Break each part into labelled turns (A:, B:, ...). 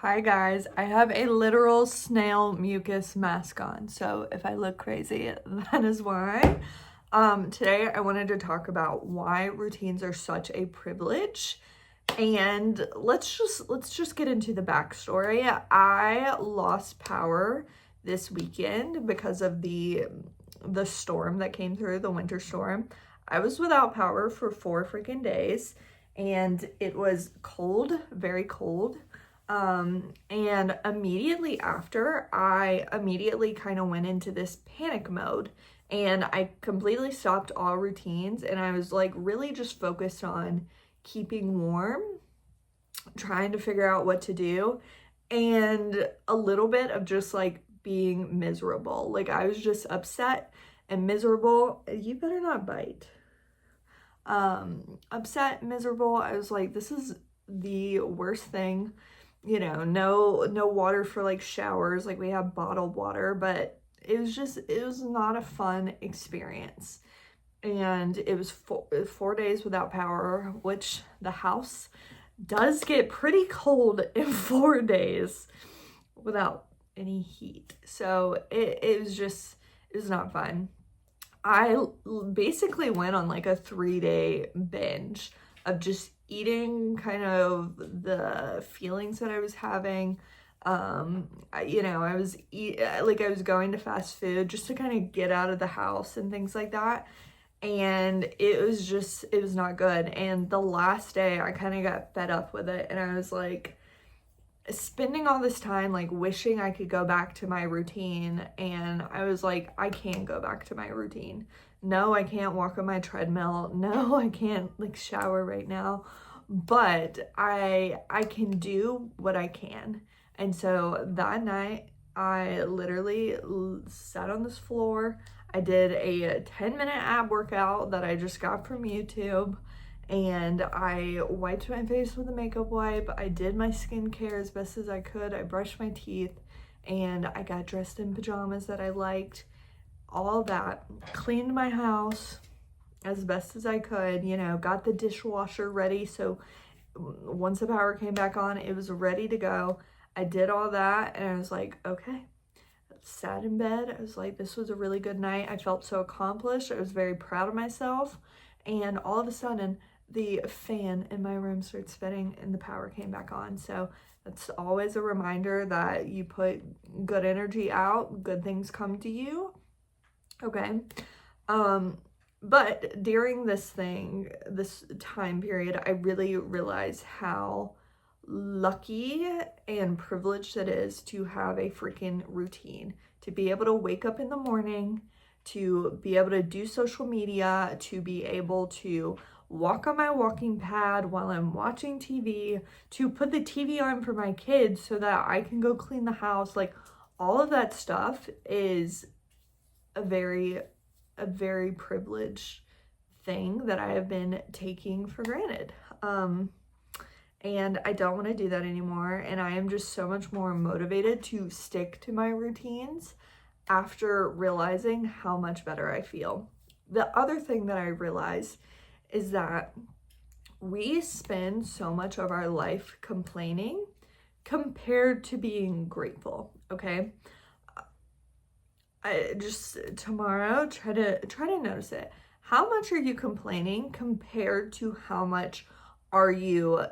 A: Hi guys, I have a literal snail mucus mask on, so if I look crazy, that is why. Today I wanted to talk about why routines are such a privilege, and let's just get into the backstory. I lost power this weekend because of the storm that came through, the winter storm. I was without power for 4 freaking days, and it was cold, very cold. And immediately after, I immediately kind of went into this panic mode and I completely stopped all routines and I was like really just focused on keeping warm, trying to figure out what to do, and a little bit of just like being miserable. Like I was just upset and miserable. You better not bite. Upset, miserable. I was like, this is the worst thing. No water for like showers. Like we have bottled water, but it was not a fun experience. And it was 4 days without power, which the house does get pretty cold in 4 days without any heat. So it was not fun. I basically went on like a 3-day binge of just eating kind of the feelings that I was having. I was going to fast food just to kind of get out of the house and things like that. And it was not good. And the last day I kind of got fed up with it and I was like, spending all this time like wishing I could go back to my routine, and I was like, I can't go back to my routine. No, I can't walk on my treadmill. No, I can't like shower right now, but I can do what I can. And so that night I literally sat on this floor. I did a 10-minute ab workout that I just got from YouTube, and I wiped my face with a makeup wipe. I did my skincare as best as I could. I brushed my teeth and I got dressed in pajamas that I liked. All that. Cleaned my house as best as I could, got the dishwasher ready. So once the power came back on, it was ready to go. I did all that and I was like, okay. Sat in bed. I was like, this was a really good night. I felt so accomplished. I was very proud of myself. And all of a sudden, the fan in my room started spinning and the power came back on. So that's always a reminder that you put good energy out, good things come to you. Okay. But during this time period, I really realized how lucky and privileged it is to have a freaking routine, to be able to wake up in the morning, to be able to do social media, to be able to walk on my walking pad while I'm watching TV, to put the TV on for my kids so that I can go clean the house. Like all of that stuff is a very privileged thing that I have been taking for granted. And I don't want to do that anymore. And I am just so much more motivated to stick to my routines after realizing how much better I feel. The other thing that I realized is that we spend so much of our life complaining compared to being grateful, okay? I just tomorrow try to notice it. How much are you complaining compared to how much are you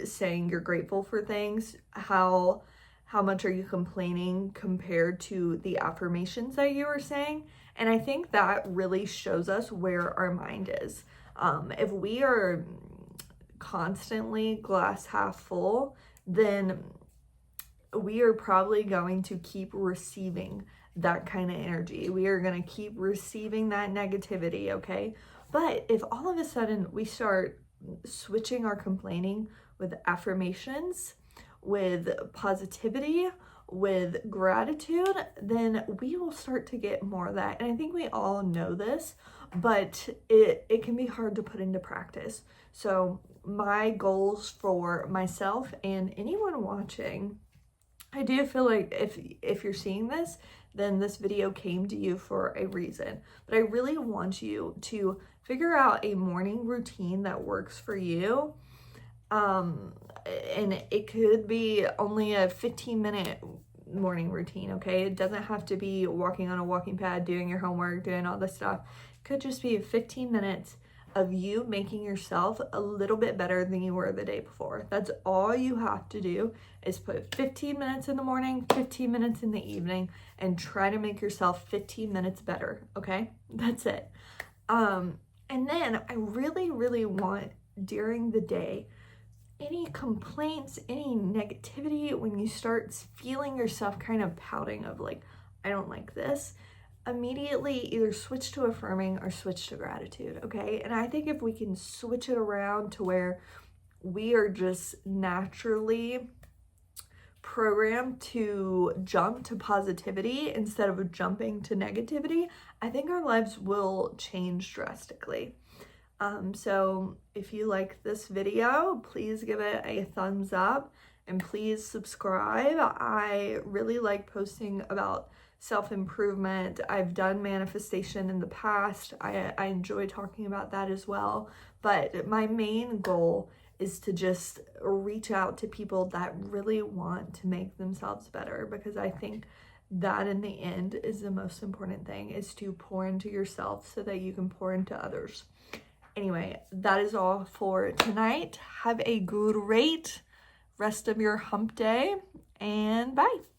A: saying you're grateful for things? How much are you complaining compared to the affirmations that you are saying? And I think that really shows us where our mind is. If we are constantly glass half full, then we are probably going to keep receiving that kind of energy. We are going to keep receiving that negativity, okay? But if all of a sudden we start switching our complaining with affirmations, with positivity, with gratitude, then we will start to get more of that. And I think we all know this, but it can be hard to put into practice. So my goals for myself and anyone watching, I do feel like if you're seeing this, then this video came to you for a reason. But I really want you to figure out a morning routine that works for you. and it could be only a 15-minute morning routine, okay? It doesn't have to be walking on a walking pad, doing your homework, doing all this stuff. It could just be 15 minutes of you making yourself a little bit better than you were the day before. That's all you have to do, is put 15 minutes in the morning, 15 minutes in the evening, and try to make yourself 15 minutes better, okay? That's it. And then I really, really want during the day, any complaints, any negativity, when you start feeling yourself kind of pouting of like, I don't like this, immediately either switch to affirming or switch to gratitude, okay? And I think if we can switch it around to where we are just naturally programmed to jump to positivity instead of jumping to negativity, I think our lives will change drastically. So if you like this video, please give it a thumbs up and please subscribe. I really like posting about self-improvement. I've done manifestation in the past. I enjoy talking about that as well. But my main goal is to just reach out to people that really want to make themselves better, because I think that in the end is the most important thing, is to pour into yourself so that you can pour into others. Anyway, that is all for tonight. Have a great rest of your hump day, and bye.